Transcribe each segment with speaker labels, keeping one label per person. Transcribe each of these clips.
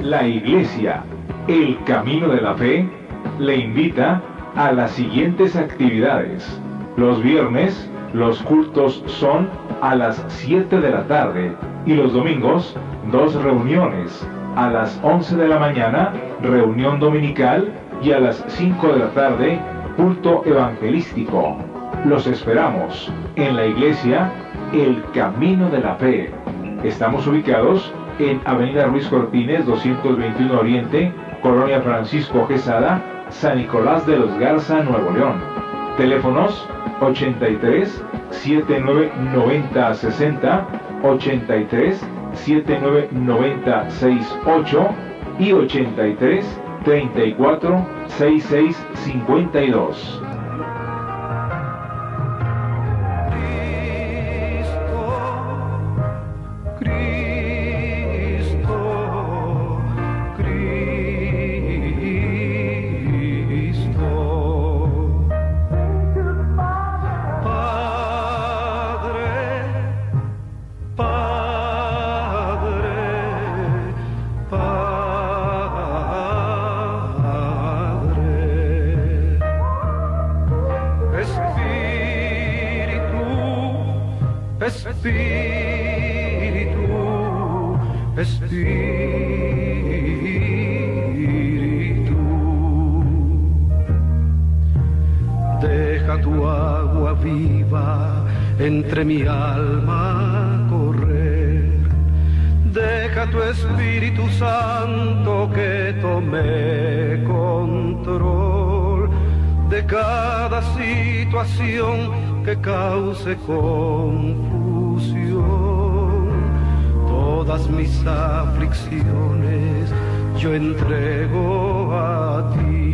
Speaker 1: La Iglesia, el Camino de la Fe, le invita a las siguientes actividades. Los viernes, los cultos son a las 7 de la tarde y los domingos, 2 reuniones. A las 11 de la mañana, reunión dominical, y a las 5 de la tarde, culto evangelístico. Los esperamos en la Iglesia, el Camino de la Fe. Estamos ubicados en Avenida Ruiz Cortines, 221 Oriente, Colonia Francisco Quesada, San Nicolás de los Garza, Nuevo León. Teléfonos 83 79 90 60, 83 79 90 68 y 83 34 66 52.
Speaker 2: Deja tu agua viva entre mi alma correr. Deja tu Espíritu Santo que tome control de cada situación que cause confusión. Todas mis aflicciones yo entrego a ti.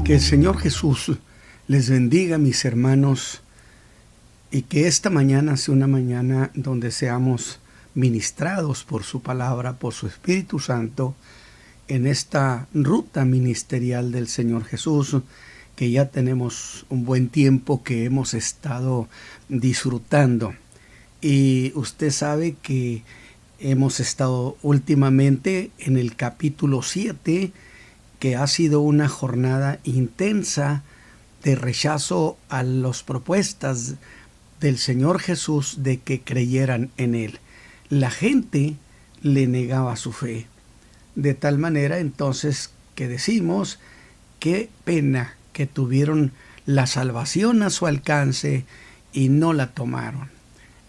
Speaker 3: Que el Señor Jesús les bendiga, mis hermanos, y que esta mañana sea una mañana donde seamos ministrados por su palabra, por su Espíritu Santo, en esta ruta ministerial del Señor Jesús, que ya tenemos un buen tiempo que hemos estado disfrutando. Y usted sabe que hemos estado últimamente en el capítulo 7, que ha sido una jornada intensa de rechazo a las propuestas del Señor Jesús de que creyeran en Él. La gente le negaba su fe. De tal manera entonces que decimos, qué pena que tuvieron la salvación a su alcance y no la tomaron.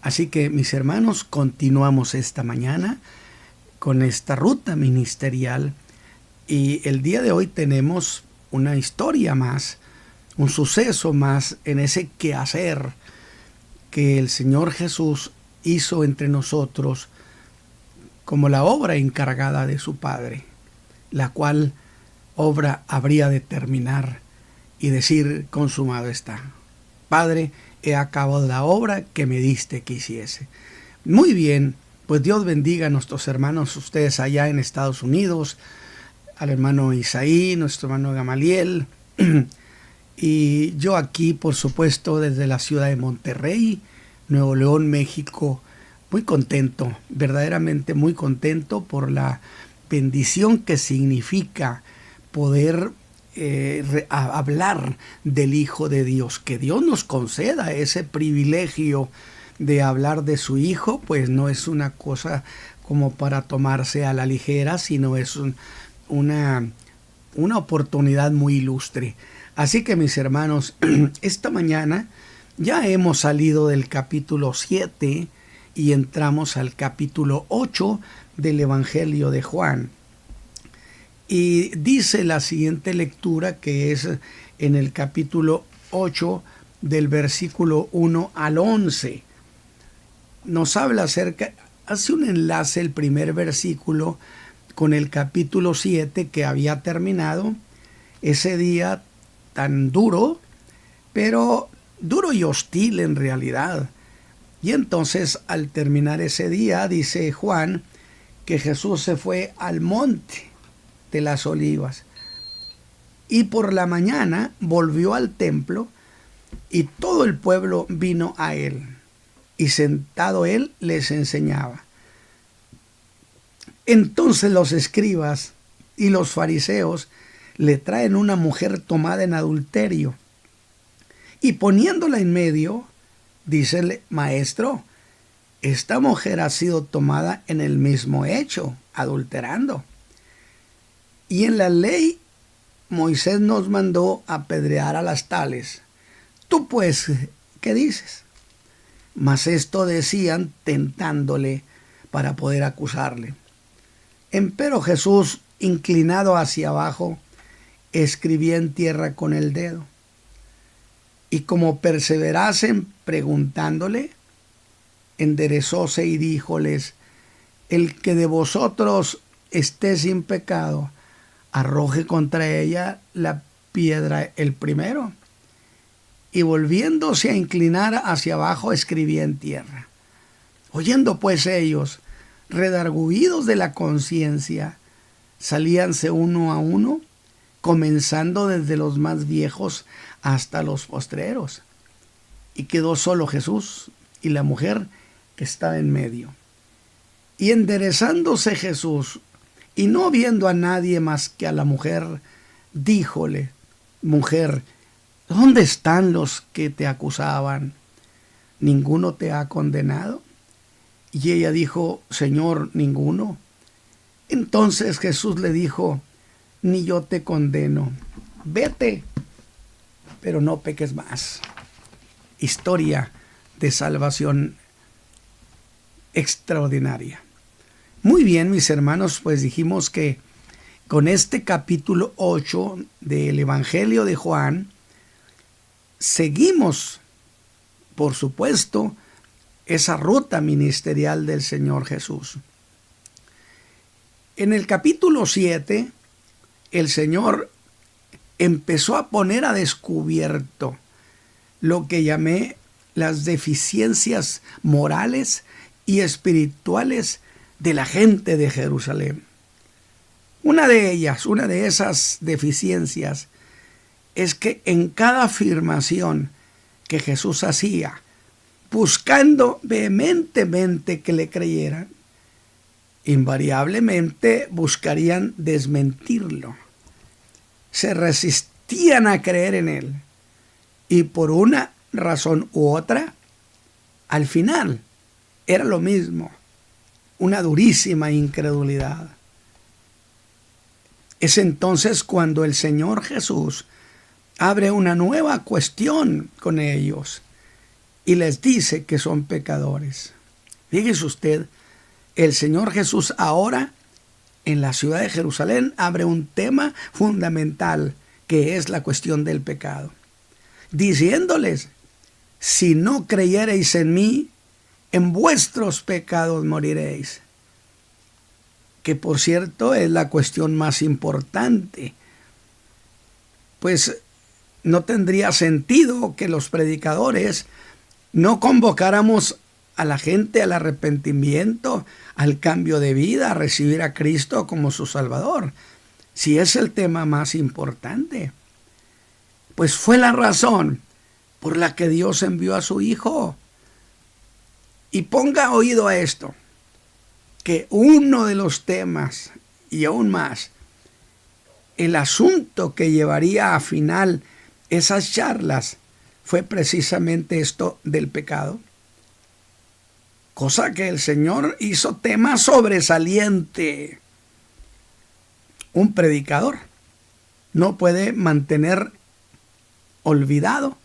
Speaker 3: Así que, mis hermanos, continuamos esta mañana con esta ruta ministerial. Y el día de hoy tenemos una historia más, un suceso más en ese quehacer que el Señor Jesús hizo entre nosotros como la obra encargada de su Padre, la cual obra habría de terminar y decir, consumado está. Padre, he acabado la obra que me diste que hiciese. Muy bien, pues Dios bendiga a nuestros hermanos, ustedes allá en Estados Unidos, al hermano Isaí, nuestro hermano Gamaliel, y yo aquí, por supuesto, desde la ciudad de Monterrey, Nuevo León, México, muy contento, verdaderamente muy contento por la bendición que significa poder hablar del Hijo de Dios, que Dios nos conceda ese privilegio de hablar de su Hijo, pues no es una cosa como para tomarse a la ligera, sino es una oportunidad muy ilustre. Así que, mis hermanos, esta mañana ya hemos salido del capítulo 7 y entramos al capítulo 8 del Evangelio de Juan. Y dice la siguiente lectura, que es en el capítulo 8 del versículo 1 al 11. Nos habla acerca, hace un enlace el primer versículo con el capítulo 7 que había terminado, ese día tan duro, pero duro y hostil en realidad. Y entonces al terminar ese día, dice Juan, que Jesús se fue al monte de las Olivas. Y por la mañana volvió al templo y todo el pueblo vino a él. Y sentado él les enseñaba. Entonces los escribas y los fariseos le traen una mujer tomada en adulterio. Y poniéndola en medio, dícele: Maestro, esta mujer ha sido tomada en el mismo hecho, adulterando. Y en la ley Moisés nos mandó apedrear a las tales. Tú pues, ¿qué dices? Mas esto decían tentándole para poder acusarle. Empero Jesús, inclinado hacia abajo, escribía en tierra con el dedo. Y como perseverasen preguntándole, enderezóse y díjoles: el que de vosotros esté sin pecado, arroje contra ella la piedra el primero. Y volviéndose a inclinar hacia abajo, escribía en tierra. Oyendo pues ellos, redargüidos de la conciencia, salíanse uno a uno, comenzando desde los más viejos hasta los postreros. Y quedó solo Jesús y la mujer que estaba en medio. Y enderezándose Jesús, y no viendo a nadie más que a la mujer, díjole: Mujer, ¿dónde están los que te acusaban? ¿Ninguno te ha condenado? Y ella dijo: Señor, ninguno. Entonces Jesús le dijo: Ni yo te condeno. Vete, pero no peques más. Historia de salvación extraordinaria. Muy bien, mis hermanos, pues dijimos que con este capítulo 8 del Evangelio de Juan, seguimos, por supuesto, esa ruta ministerial del Señor Jesús. En el capítulo 7, el Señor empezó a poner a descubierto lo que llamé las deficiencias morales y espirituales de la gente de Jerusalén. Una de esas deficiencias es que en cada afirmación que Jesús hacía, buscando vehementemente que le creyeran, invariablemente buscarían desmentirlo. Se resistían a creer en él. Y por una razón u otra, al final era lo mismo, una durísima incredulidad. Es entonces cuando el Señor Jesús abre una nueva cuestión con ellos y les dice que son pecadores. Fíjese usted, el Señor Jesús ahora en la ciudad de Jerusalén abre un tema fundamental, que es la cuestión del pecado, diciéndoles: si no creyereis en mí, en vuestros pecados moriréis. Que por cierto es la cuestión más importante, pues no tendría sentido que los predicadores no convocáramos a la gente al arrepentimiento, al cambio de vida, a recibir a Cristo como su Salvador, si es el tema más importante. Pues fue la razón por la que Dios envió a su Hijo. Y ponga oído a esto, que uno de los temas, y aún más, el asunto que llevaría a final esas charlas, fue precisamente esto del pecado. Cosa que el Señor hizo tema sobresaliente. Un predicador no puede mantener olvidado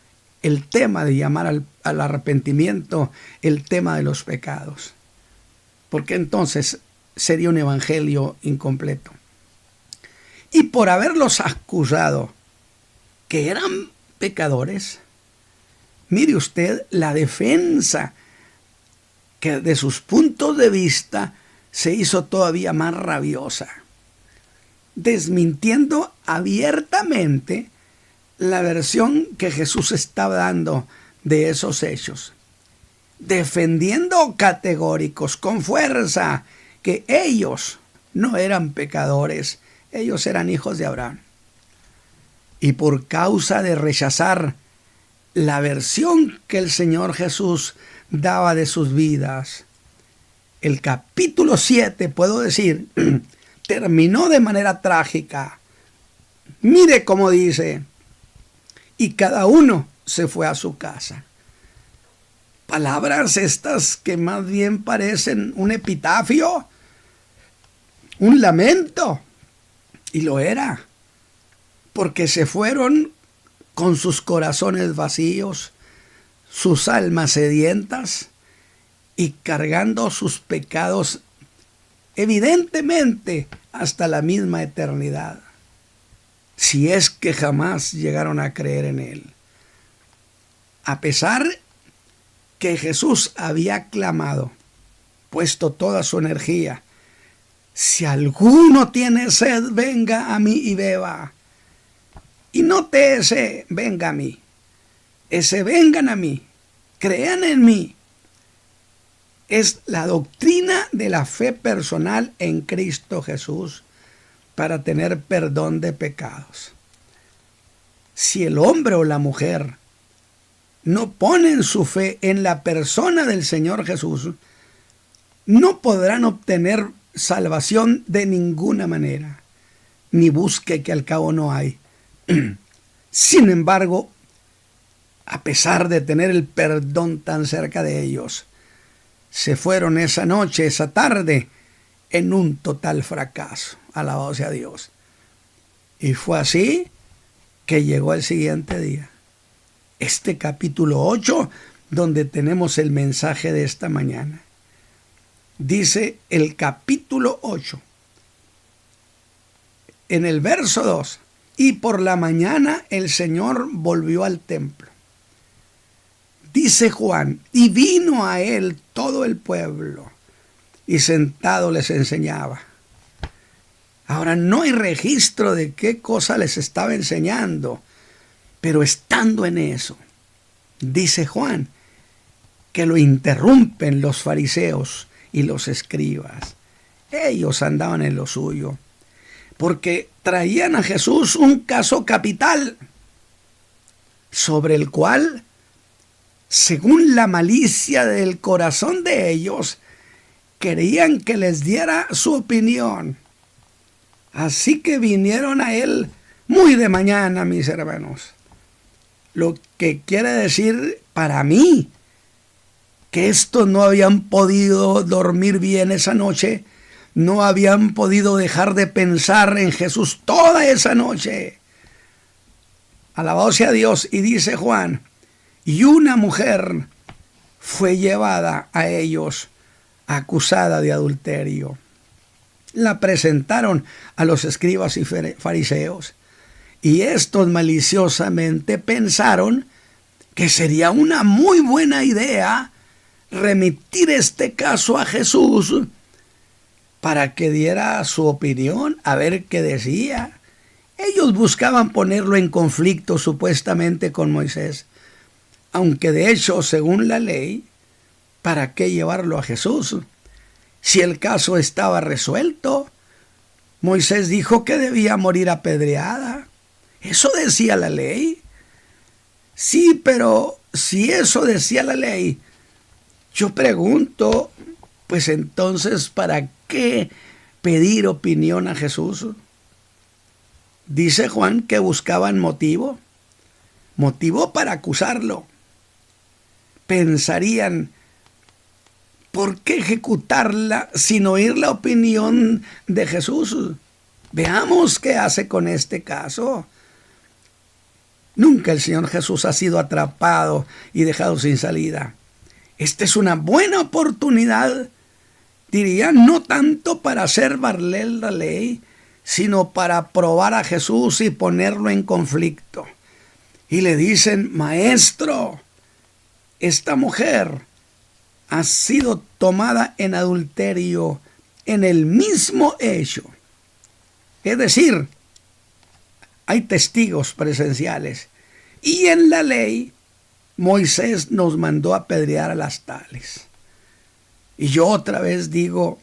Speaker 3: el tema de llamar al arrepentimiento, el tema de los pecados, porque entonces sería un evangelio incompleto. Y por haberlos acusado que eran pecadores, mire usted la defensa que de sus puntos de vista se hizo todavía más rabiosa, desmintiendo abiertamente la versión que Jesús estaba dando de esos hechos, defendiendo categóricos con fuerza que ellos no eran pecadores, ellos eran hijos de Abraham. Y por causa de rechazar la versión que el Señor Jesús daba de sus vidas, el capítulo 7, puedo decir, terminó de manera trágica. Mire cómo dice: y cada uno se fue a su casa. Palabras estas que más bien parecen un epitafio, un lamento. Y lo era, porque se fueron con sus corazones vacíos, sus almas sedientas y cargando sus pecados evidentemente hasta la misma eternidad, si es que jamás llegaron a creer en Él. A pesar que Jesús había clamado, puesto toda su energía: si alguno tiene sed, venga a mí y beba. Y note ese venga a mí, ese vengan a mí, crean en mí. Es la doctrina de la fe personal en Cristo Jesús para tener perdón de pecados. Si el hombre o la mujer no ponen su fe en la persona del Señor Jesús, no podrán obtener salvación de ninguna manera, ni busque, que al cabo no hay. Sin embargo, a pesar de tener el perdón tan cerca de ellos, se fueron esa noche, esa tarde, en un total fracaso. Alabado sea Dios. Y fue así que llegó el siguiente día, este capítulo 8, donde tenemos el mensaje de esta mañana. Dice el capítulo 8, en el verso 2: y por la mañana el Señor volvió al templo. Dice Juan: y vino a él todo el pueblo, y sentado les enseñaba. Ahora no hay registro de qué cosa les estaba enseñando, pero estando en eso, dice Juan, que lo interrumpen los fariseos y los escribas. Ellos andaban en lo suyo, porque traían a Jesús un caso capital, sobre el cual, según la malicia del corazón de ellos, querían que les diera su opinión. Así que vinieron a él muy de mañana, mis hermanos. Lo que quiere decir para mí que estos no habían podido dormir bien esa noche, no habían podido dejar de pensar en Jesús toda esa noche. Alabado sea Dios. Y dice Juan: y una mujer fue llevada a ellos acusada de adulterio. La presentaron a los escribas y fariseos, y estos maliciosamente pensaron que sería una muy buena idea remitir este caso a Jesús para que diera su opinión, a ver qué decía. Ellos buscaban ponerlo en conflicto supuestamente con Moisés, aunque de hecho, según la ley, ¿para qué llevarlo a Jesús? Si el caso estaba resuelto, Moisés dijo que debía morir apedreada. Eso decía la ley. Sí, pero si eso decía la ley, yo pregunto, pues entonces, ¿para qué pedir opinión a Jesús? Dice Juan que buscaban motivo para acusarlo. Pensarían: ¿por qué ejecutarla sin oír la opinión de Jesús? Veamos qué hace con este caso. Nunca el Señor Jesús ha sido atrapado y dejado sin salida. Esta es una buena oportunidad, diría, no tanto para hacer valer la ley, sino para probar a Jesús y ponerlo en conflicto. Y le dicen: maestro, esta mujer ha sido tomada en adulterio en el mismo hecho. Es decir, hay testigos presenciales. Y en la ley, Moisés nos mandó apedrear a las tales. Y yo otra vez digo: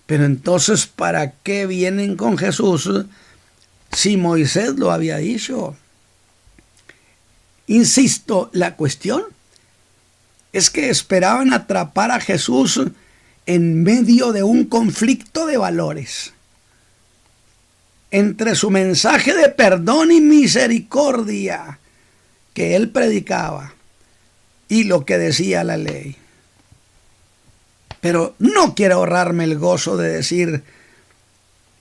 Speaker 3: pero entonces, ¿para qué vienen con Jesús si Moisés lo había dicho? Insisto, la cuestión es que esperaban atrapar a Jesús en medio de un conflicto de valores entre su mensaje de perdón y misericordia que él predicaba y lo que decía la ley. Pero no quiero ahorrarme el gozo de decir: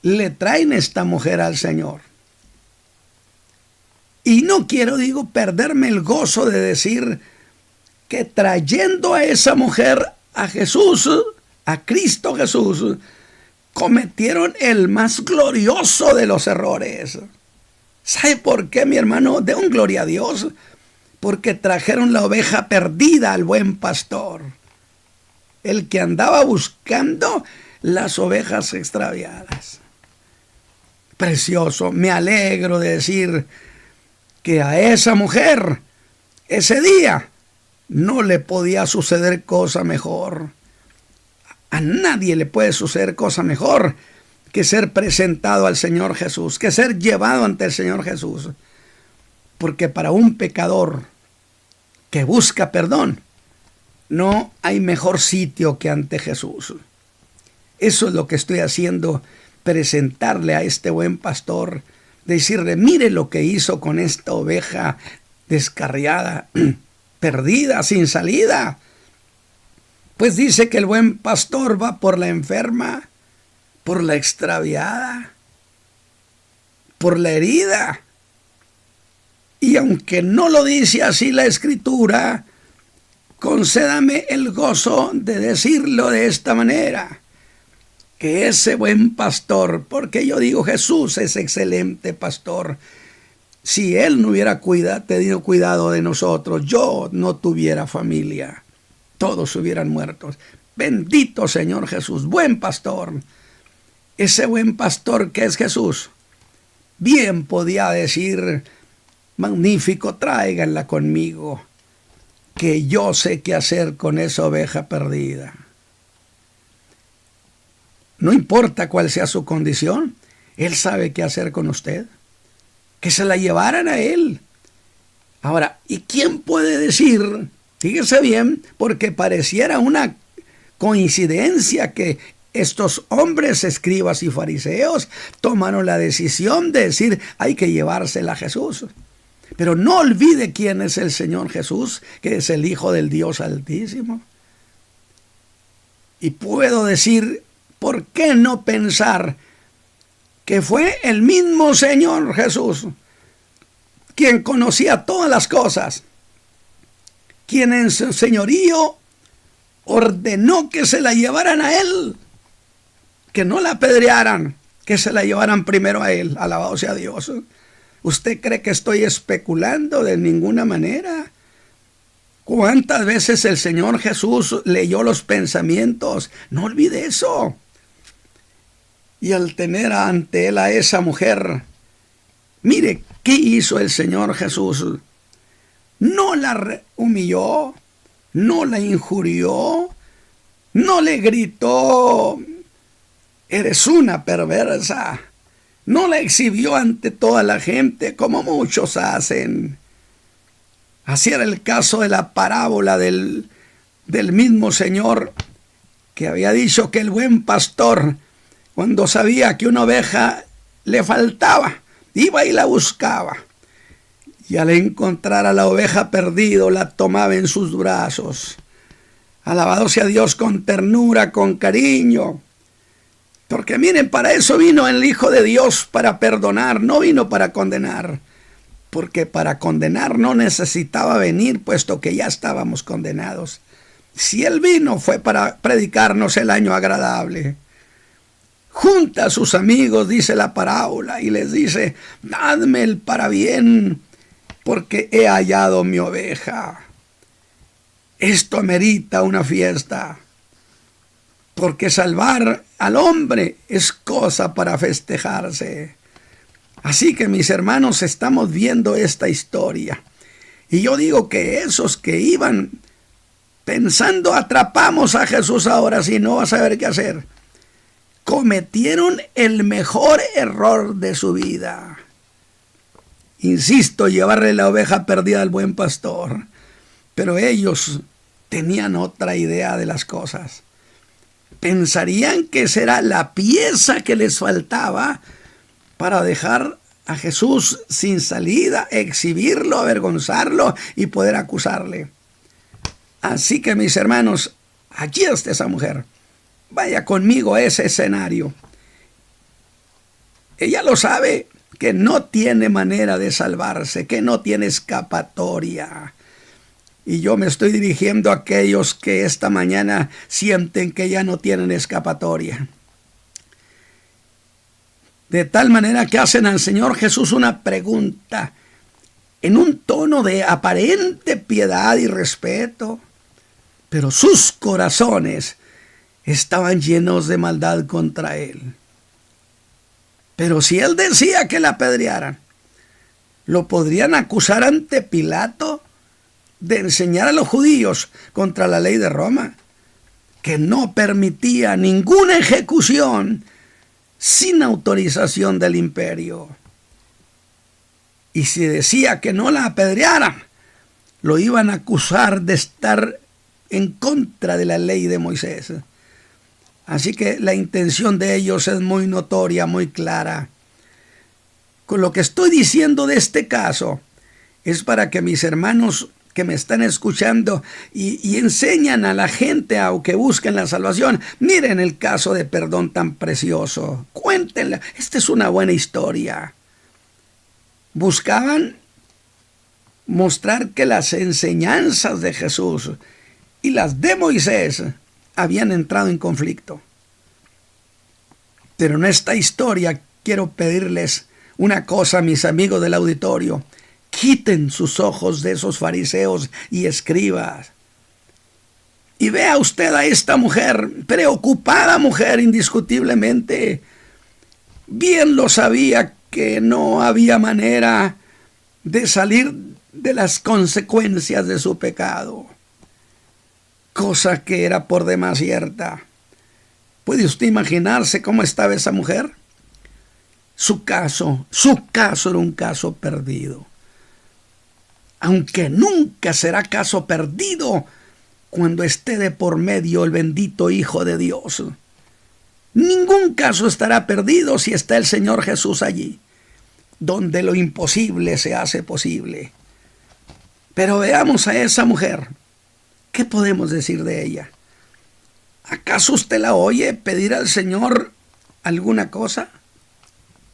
Speaker 3: le traen esta mujer al Señor. Y no quiero, perderme el gozo de decir que trayendo a esa mujer a Jesús, a Cristo Jesús, cometieron el más glorioso de los errores. ¿Sabe por qué, mi hermano? De un gloria a Dios. Porque trajeron la oveja perdida al buen pastor, el que andaba buscando las ovejas extraviadas. Precioso, me alegro de decir que a esa mujer, ese día, no le podía suceder cosa mejor. A nadie le puede suceder cosa mejor que ser presentado al Señor Jesús, que ser llevado ante el Señor Jesús. Porque para un pecador que busca perdón, no hay mejor sitio que ante Jesús. Eso es lo que estoy haciendo, presentarle a este buen pastor, decirle: mire lo que hizo con esta oveja descarriada, perdida, sin salida. Pues dice que el buen pastor va por la enferma, por la extraviada, por la herida. Y aunque no lo dice así la Escritura, concédame el gozo de decirlo de esta manera: que ese buen pastor, porque yo digo, Jesús es excelente pastor. Si Él no hubiera tenido cuidado de nosotros, yo no tuviera familia, todos hubieran muerto. Bendito Señor Jesús, buen pastor. Ese buen pastor que es Jesús, bien podía decir: magnífico, tráiganla conmigo, que yo sé qué hacer con esa oveja perdida. No importa cuál sea su condición, Él sabe qué hacer con usted. Que se la llevaran a Él. Ahora, ¿y quién puede decir? Fíjese bien, porque pareciera una coincidencia que estos hombres, escribas y fariseos, tomaron la decisión de decir: hay que llevársela a Jesús. Pero no olvide quién es el Señor Jesús, que es el Hijo del Dios Altísimo. Y puedo decir, ¿por qué no pensar que fue el mismo Señor Jesús quien conocía todas las cosas, quien en su señorío ordenó que se la llevaran a Él, que no la apedrearan, que se la llevaran primero a Él? Alabado sea Dios. ¿Usted cree que estoy especulando? De ninguna manera. ¿Cuántas veces el Señor Jesús leyó los pensamientos? No olvide eso. Y al tener ante Él a esa mujer, mire qué hizo el Señor Jesús. No la humilló, no la injurió, no le gritó: eres una perversa. No la exhibió ante toda la gente como muchos hacen. Así era el caso de la parábola del mismo Señor, que había dicho que el buen pastor, cuando sabía que una oveja le faltaba, iba y la buscaba. Y al encontrar a la oveja perdida, la tomaba en sus brazos. Alabado sea Dios, con ternura, con cariño. Porque miren, para eso vino el Hijo de Dios, para perdonar, no vino para condenar. Porque para condenar no necesitaba venir, puesto que ya estábamos condenados. Si Él vino, fue para predicarnos el año agradable. junta a sus amigos, dice la parábola, y les dice: dadme el parabién, porque he hallado mi oveja. Esto amerita una fiesta, porque salvar al hombre es cosa para festejarse. Así que, mis hermanos, estamos viendo esta historia. Y yo digo que esos que iban pensando atrapamos a Jesús ahora, si no va a saber qué hacer, cometieron el mejor error de su vida. Insisto, llevarle la oveja perdida al buen pastor. Pero ellos tenían otra idea de las cosas. Pensarían que esa era la pieza que les faltaba para dejar a Jesús sin salida, exhibirlo, avergonzarlo y poder acusarle. Así que, mis hermanos, aquí está esa mujer. Vaya conmigo a ese escenario. Ella lo sabe, que no tiene manera de salvarse, que no tiene escapatoria. Y yo me estoy dirigiendo a aquellos que esta mañana sienten que ya no tienen escapatoria. De tal manera que hacen al Señor Jesús una pregunta en un tono de aparente piedad y respeto, pero sus corazones estaban llenos de maldad contra él. Pero si él decía que la apedrearan, lo podrían acusar ante Pilato de enseñar a los judíos contra la ley de Roma, que no permitía ninguna ejecución sin autorización del imperio. Y si decía que no la apedrearan, lo iban a acusar de estar en contra de la ley de Moisés. Así que la intención de ellos es muy notoria, muy clara. Con lo que estoy diciendo de este caso, es para que mis hermanos que me están escuchando y enseñan a la gente a que busquen la salvación, miren el caso de perdón tan precioso. Cuéntenla, esta es una buena historia. Buscaban mostrar que las enseñanzas de Jesús y las de Moisés habían entrado en conflicto. Pero en esta historia quiero pedirles una cosa, mis amigos del auditorio: quiten sus ojos de esos fariseos y escribas. Y vea usted a esta mujer, preocupada mujer indiscutiblemente. Bien lo sabía que no había manera de salir de las consecuencias de su pecado, cosa que era por demás cierta. ¿Puede usted imaginarse cómo estaba esa mujer? Su caso era un caso perdido. Aunque nunca será caso perdido cuando esté de por medio el bendito Hijo de Dios. Ningún caso estará perdido si está el Señor Jesús allí, donde lo imposible se hace posible. Pero veamos a esa mujer. ¿Qué podemos decir de ella? ¿Acaso usted la oye pedir al Señor alguna cosa?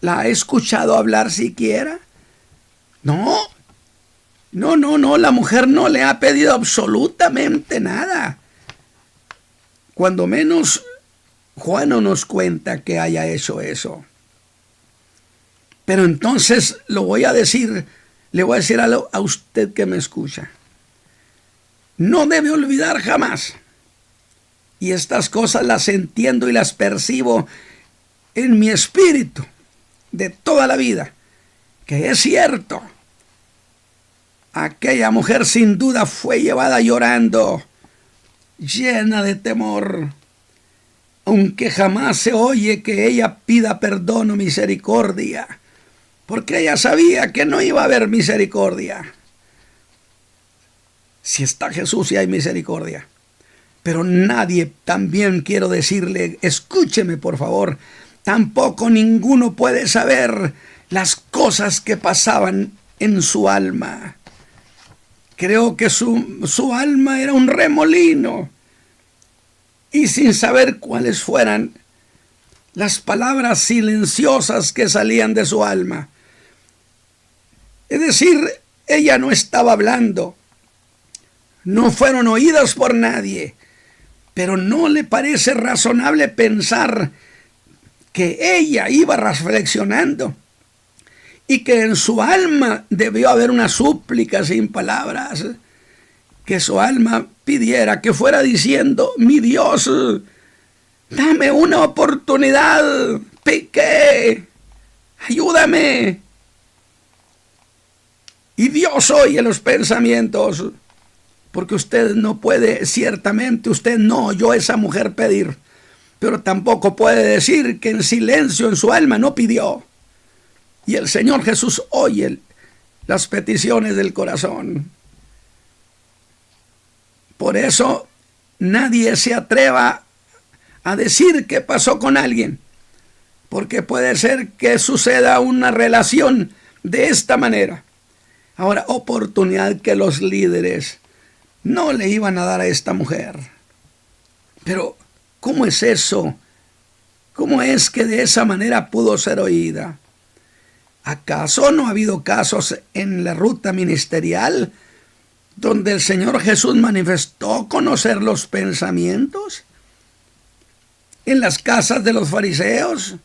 Speaker 3: ¿La ha escuchado hablar siquiera? No, la mujer no le ha pedido absolutamente nada. Cuando menos Juan no nos cuenta que haya hecho eso. Pero entonces le voy a decir a usted que me escucha. No debe olvidar jamás, y estas cosas las entiendo y las percibo en mi espíritu de toda la vida, que es cierto, aquella mujer sin duda fue llevada llorando, llena de temor, aunque jamás se oye que ella pida perdón o misericordia, porque ella sabía que no iba a haber misericordia. Si está Jesús y hay misericordia. Pero nadie, también quiero decirle, escúcheme por favor, tampoco ninguno puede saber las cosas que pasaban en su alma. Creo que su alma era un remolino, y sin saber cuáles fueran las palabras silenciosas que salían de su alma. Es decir, ella no estaba hablando, no fueron oídas por nadie, pero ¿no le parece razonable pensar que ella iba reflexionando y que en su alma debió haber una súplica sin palabras, que su alma pidiera, que fuera diciendo: mi Dios, dame una oportunidad, pequé, ayúdame. Y Dios oye los pensamientos, porque usted no puede, ciertamente usted no oyó a esa mujer pedir, pero tampoco puede decir que en silencio en su alma no pidió. Y el Señor Jesús oye las peticiones del corazón. Por eso nadie se atreva a decir qué pasó con alguien, porque puede ser que suceda una relación de esta manera. Ahora, oportunidad que los líderes no le iban a dar a esta mujer. Pero, ¿cómo es eso? ¿Cómo es que de esa manera pudo ser oída? ¿Acaso no ha habido casos en la ruta ministerial donde el Señor Jesús manifestó conocer los pensamientos? ¿En las casas de los fariseos?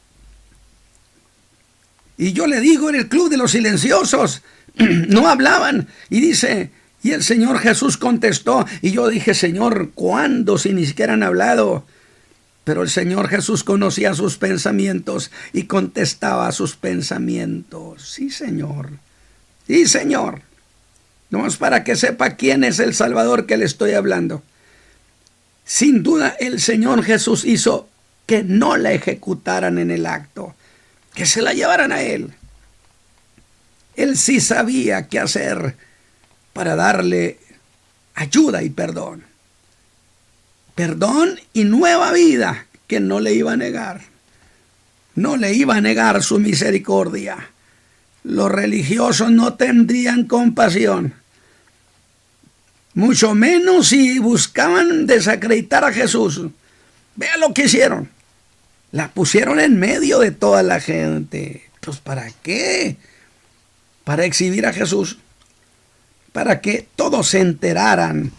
Speaker 3: Y yo le digo, en el club de los silenciosos, no hablaban. Y dice, y el Señor Jesús contestó. Y yo dije: Señor, ¿cuándo? Si ni siquiera han hablado. Pero el Señor Jesús conocía sus pensamientos y contestaba a sus pensamientos. Sí, Señor. Sí, Señor. Nomás para que sepa quién es el Salvador que le estoy hablando. Sin duda, el Señor Jesús hizo que no la ejecutaran en el acto, que se la llevaran a Él. Él sí sabía qué hacer para darle ayuda y perdón. Perdón y nueva vida que no le iba a negar. No le iba a negar su misericordia. Los religiosos no tendrían compasión. Mucho menos si buscaban desacreditar a Jesús. Vea lo que hicieron. La pusieron en medio de toda la gente. Pues ¿para qué? Para exhibir a Jesús. Para que todos se enteraran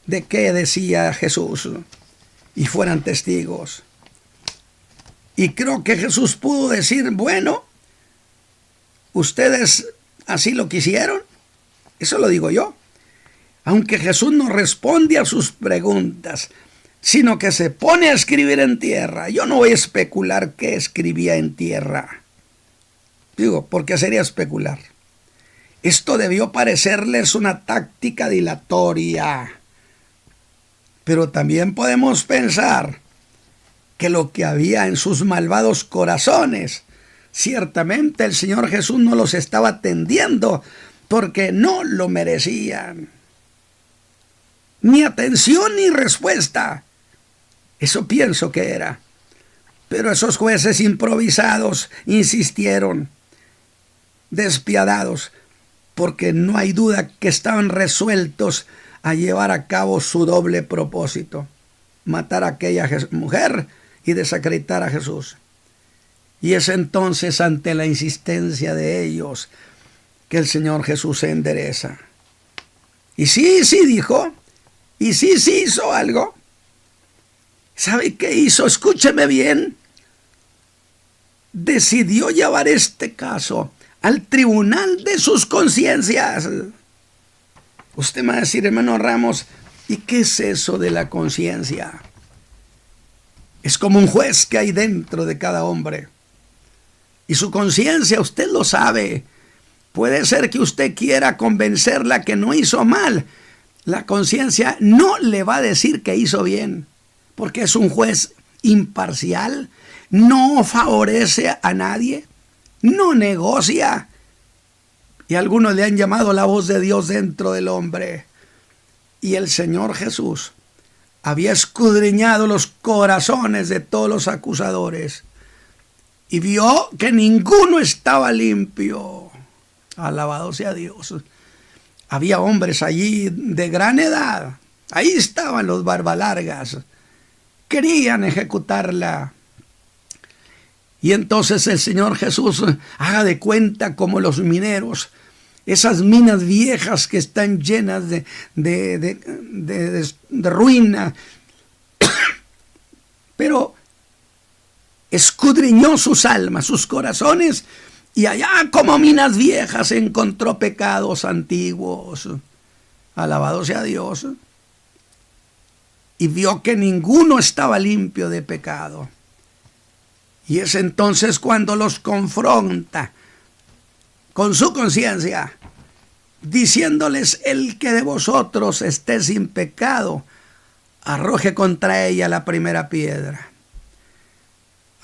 Speaker 3: de qué decía Jesús y fueran testigos. Y creo que Jesús pudo decir: bueno, ustedes así lo quisieron. Eso lo digo yo. Aunque Jesús no responde a sus preguntas, sino que se pone a escribir en tierra. Yo no voy a especular qué escribía en tierra. Digo, porque sería especular. Esto debió parecerles una táctica dilatoria. Pero también podemos pensar que lo que había en sus malvados corazones, ciertamente el Señor Jesús no los estaba atendiendo porque no lo merecían. Ni atención ni respuesta. Eso pienso que era. Pero esos jueces improvisados insistieron, despiadados, porque no hay duda que estaban resueltos a llevar a cabo su doble propósito: matar a aquella mujer y desacreditar a Jesús. Y es entonces ante la insistencia de ellos que el Señor Jesús se endereza. Y sí dijo, y sí hizo algo. ¿Sabe qué hizo? Escúcheme bien. Decidió llevar este caso al tribunal de sus conciencias. Usted me va a decir: hermano Ramos, ¿y qué es eso de la conciencia? Es como un juez que hay dentro de cada hombre. Y su conciencia, usted lo sabe. Puede ser que usted quiera convencerla que no hizo mal. La conciencia no le va a decir que hizo bien, porque es un juez imparcial, no favorece a nadie, no negocia. Y algunos le han llamado la voz de Dios dentro del hombre. Y el Señor Jesús había escudriñado los corazones de todos los acusadores y vio que ninguno estaba limpio. Alabado sea Dios. Había hombres allí de gran edad. Ahí estaban los barbalargas. Querían ejecutarla. Y entonces el Señor Jesús haga de cuenta como los mineros, esas minas viejas que están llenas de ruina. Pero escudriñó sus almas, sus corazones, y allá como minas viejas encontró pecados antiguos. Alabado sea Dios. Y vio que ninguno estaba limpio de pecado. Y es entonces cuando los confronta con su conciencia, diciéndoles: el que de vosotros esté sin pecado, arroje contra ella la primera piedra.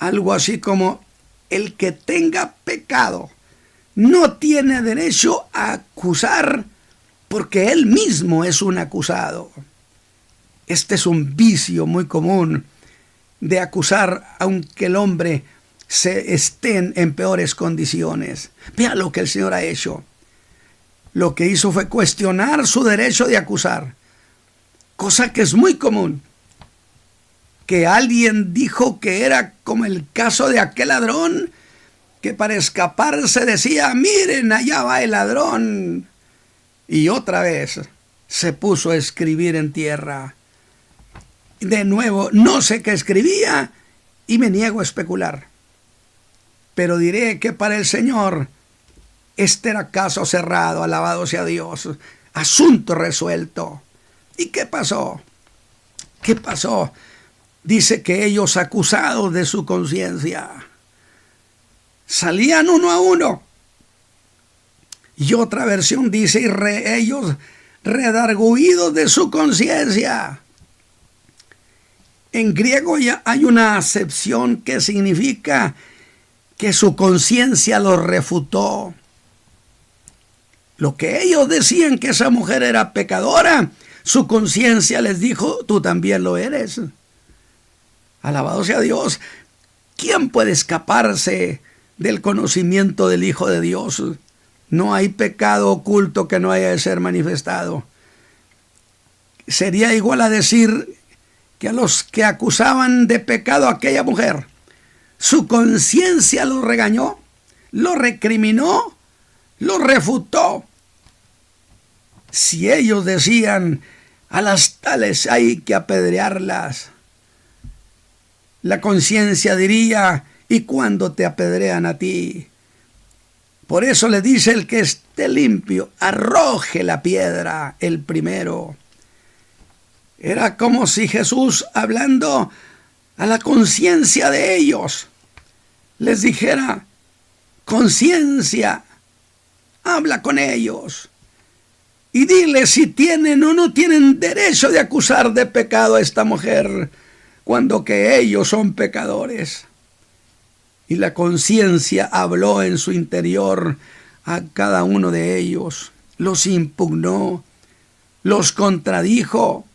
Speaker 3: Algo así como: el que tenga pecado no tiene derecho a acusar, porque él mismo es un acusado. Este es un vicio muy común de acusar, aunque el hombre esté en peores condiciones. Vea lo que el Señor ha hecho. Lo que hizo fue cuestionar su derecho de acusar, cosa que es muy común. Que alguien dijo que era como el caso de aquel ladrón que para escaparse decía: miren, allá va el ladrón. Y otra vez se puso a escribir en tierra. De nuevo, no sé qué escribía y me niego a especular. Pero diré que para el Señor este era caso cerrado, alabado sea Dios, asunto resuelto. ¿Y qué pasó? ¿Qué pasó? Dice que ellos, acusados de su conciencia, salían uno a uno. Y otra versión dice: ellos redarguidos de su conciencia. En griego ya hay una acepción que significa que su conciencia los refutó. Lo que ellos decían, que esa mujer era pecadora, su conciencia les dijo: tú también lo eres. Alabado sea Dios. ¿Quién puede escaparse del conocimiento del Hijo de Dios? No hay pecado oculto que no haya de ser manifestado. Sería igual a decir que a los que acusaban de pecado a aquella mujer, su conciencia los regañó, los recriminó, los refutó. Si ellos decían: a las tales hay que apedrearlas, la conciencia diría: ¿y cuándo te apedrean a ti? Por eso le dice: el que esté limpio, arroje la piedra el primero. Era como si Jesús, hablando a la conciencia de ellos, les dijera: conciencia, habla con ellos y dile si tienen o no tienen derecho de acusar de pecado a esta mujer, cuando que ellos son pecadores. Y la conciencia habló en su interior a cada uno de ellos, los impugnó, los contradijo.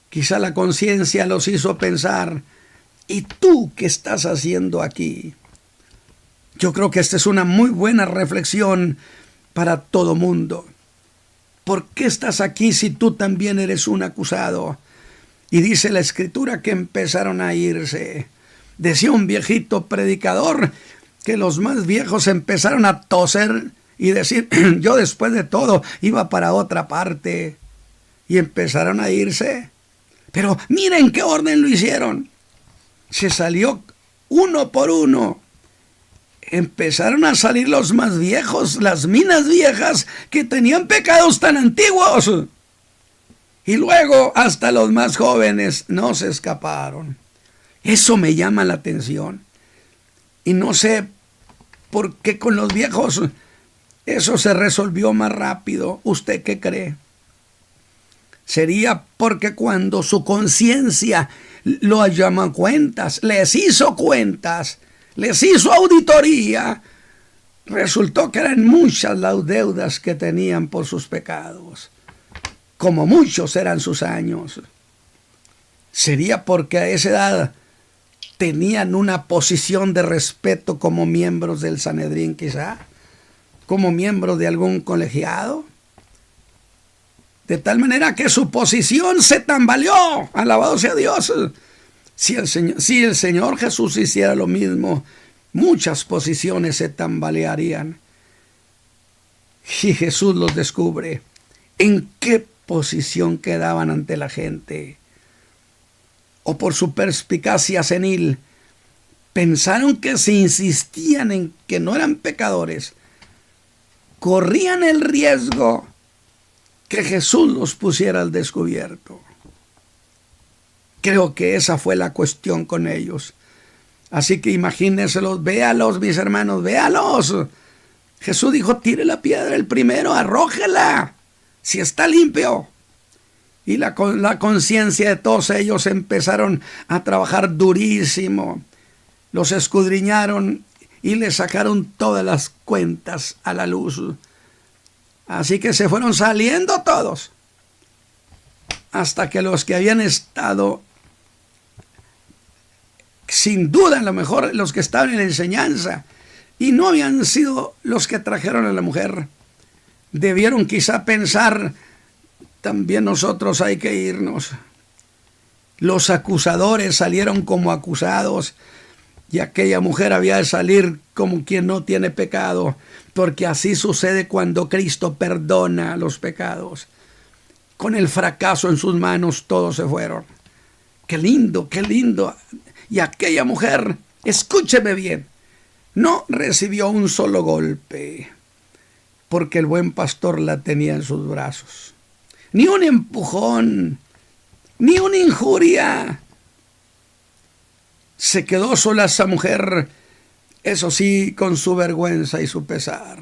Speaker 3: Quizá la conciencia los hizo pensar: ¿y tú qué estás haciendo aquí? Yo creo que esta es una muy buena reflexión para todo mundo. ¿Por qué estás aquí si tú también eres un acusado? Y dice la Escritura que empezaron a irse. Decía un viejito predicador que los más viejos empezaron a toser y decir: yo después de todo iba para otra parte. Y empezaron a irse. Pero miren qué orden lo hicieron. Se salió uno por uno. Empezaron a salir los más viejos, las minas viejas que tenían pecados tan antiguos. Y luego hasta los más jóvenes no se escaparon. Eso me llama la atención. Y no sé por qué con los viejos eso se resolvió más rápido. ¿Usted qué cree? Sería porque cuando su conciencia lo llamó a cuentas, les hizo auditoría, resultó que eran muchas las deudas que tenían por sus pecados, como muchos eran sus años. Sería porque a esa edad tenían una posición de respeto como miembros del Sanedrín, quizá, como miembros de algún colegiado, de tal manera que su posición se tambaleó. Alabado sea Dios. Si el Señor Jesús hiciera lo mismo, muchas posiciones se tambalearían. Y Jesús los descubre. ¿En qué posición quedaban ante la gente? O por su perspicacia senil, pensaron que si insistían en que no eran pecadores, corrían el riesgo que Jesús los pusiera al descubierto. Creo que esa fue la cuestión con ellos. Así que imagínenselos, véalos, mis hermanos, véalos. Jesús dijo, tire la piedra el primero, arrójela, si está limpio. Y la conciencia de todos ellos empezaron a trabajar durísimo. Los escudriñaron y le sacaron todas las cuentas a la luz. Así que se fueron saliendo todos, hasta que los que habían estado, sin duda, a lo mejor los que estaban en la enseñanza, y no habían sido los que trajeron a la mujer, debieron quizá pensar, también nosotros hay que irnos. Los acusadores salieron como acusados, y aquella mujer había de salir como quien no tiene pecado, porque así sucede cuando Cristo perdona los pecados. Con el fracaso en sus manos todos se fueron. ¡Qué lindo, qué lindo! Y aquella mujer, escúcheme bien, no recibió un solo golpe, porque el buen pastor la tenía en sus brazos. Ni un empujón, ni una injuria. Se quedó sola esa mujer, eso sí, con su vergüenza y su pesar.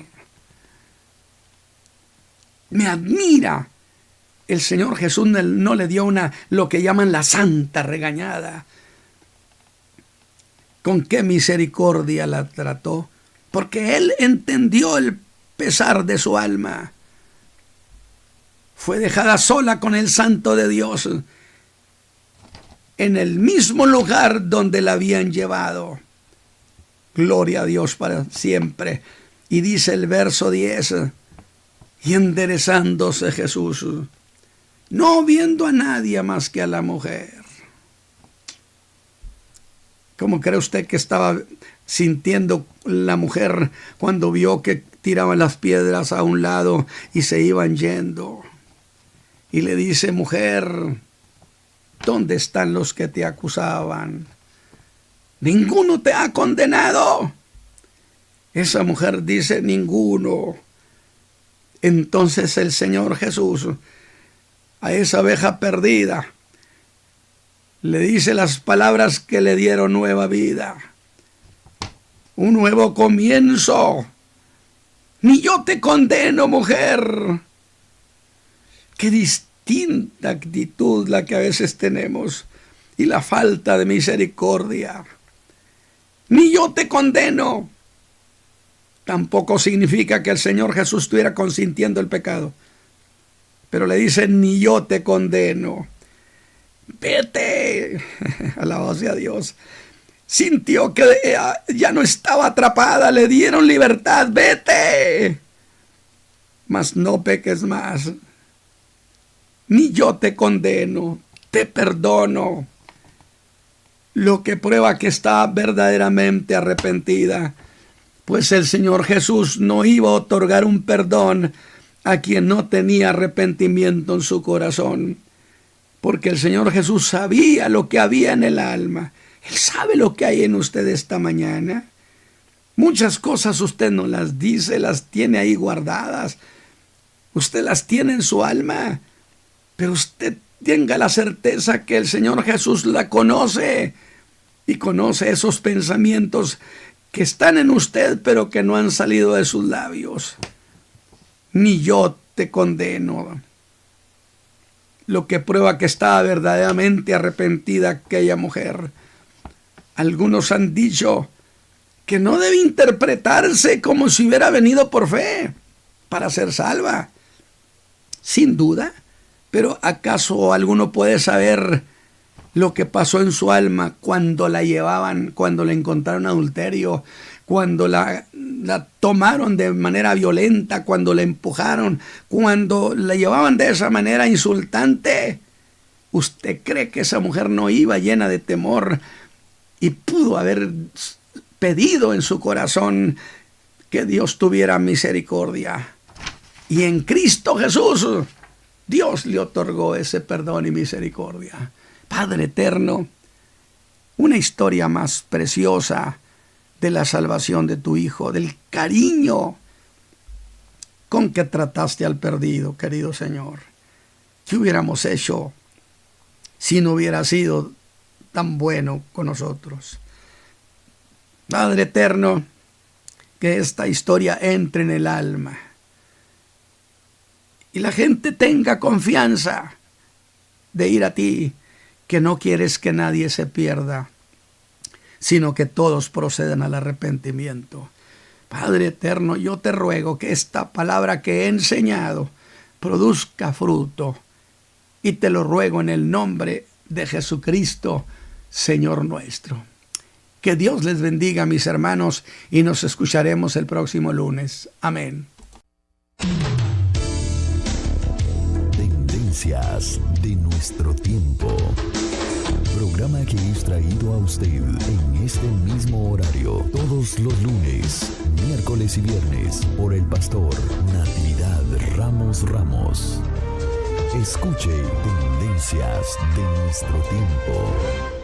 Speaker 3: Me admira. El Señor Jesús no le dio lo que llaman la santa regañada. Con qué misericordia la trató, porque Él entendió el pesar de su alma. Fue dejada sola con el Santo de Dios, en el mismo lugar donde la habían llevado. Gloria a Dios para siempre. Y dice el verso 10, y enderezándose Jesús, no viendo a nadie más que a la mujer. ¿Cómo cree usted que estaba sintiendo la mujer cuando vio que tiraban las piedras a un lado y se iban yendo? Y le dice, mujer, ¿dónde están los que te acusaban? ¿Ninguno te ha condenado? Esa mujer dice, ninguno. Entonces el Señor Jesús a esa oveja perdida le dice las palabras que le dieron nueva vida. Un nuevo comienzo. Ni yo te condeno, mujer. Qué distinta actitud la que a veces tenemos y la falta de misericordia. Ni yo te condeno. Tampoco significa que el Señor Jesús estuviera consintiendo el pecado. Pero le dice, ni yo te condeno. Vete. Alabado sea Dios. Sintió que ya no estaba atrapada, le dieron libertad. Vete. Mas no peques más. Ni yo te condeno, te perdono. Lo que prueba que está verdaderamente arrepentida. Pues el Señor Jesús no iba a otorgar un perdón a quien no tenía arrepentimiento en su corazón. Porque el Señor Jesús sabía lo que había en el alma. Él sabe lo que hay en usted esta mañana. Muchas cosas usted no las dice, las tiene ahí guardadas. Usted las tiene en su alma. Pero usted tenga la certeza que el Señor Jesús la conoce. Y conoce esos pensamientos que están en usted, pero que no han salido de sus labios. Ni yo te condeno. Lo que prueba que estaba verdaderamente arrepentida aquella mujer. Algunos han dicho que no debe interpretarse como si hubiera venido por fe para ser salva. Sin duda, pero ¿acaso alguno puede saber lo que pasó en su alma cuando la llevaban, cuando la encontraron adulterio, cuando la tomaron de manera violenta, cuando la empujaron, cuando la llevaban de esa manera insultante? ¿Usted cree que esa mujer no iba llena de temor y pudo haber pedido en su corazón que Dios tuviera misericordia? Y en Cristo Jesús, Dios le otorgó ese perdón y misericordia. Padre eterno, una historia más preciosa de la salvación de tu Hijo, del cariño con que trataste al perdido, querido Señor. ¿Qué hubiéramos hecho si no hubiera sido tan bueno con nosotros? Padre eterno, que esta historia entre en el alma y la gente tenga confianza de ir a ti, que no quieres que nadie se pierda, sino que todos procedan al arrepentimiento. Padre eterno, yo te ruego que esta palabra que he enseñado produzca fruto, y te lo ruego en el nombre de Jesucristo, Señor nuestro. Que Dios les bendiga, mis hermanos, y nos escucharemos el próximo lunes. Amén.
Speaker 4: Tendencias de nuestro tiempo. Programa que es traído a usted en este mismo horario, todos los lunes, miércoles y viernes, por el pastor Natividad Ramos. Escuche Tendencias de nuestro tiempo.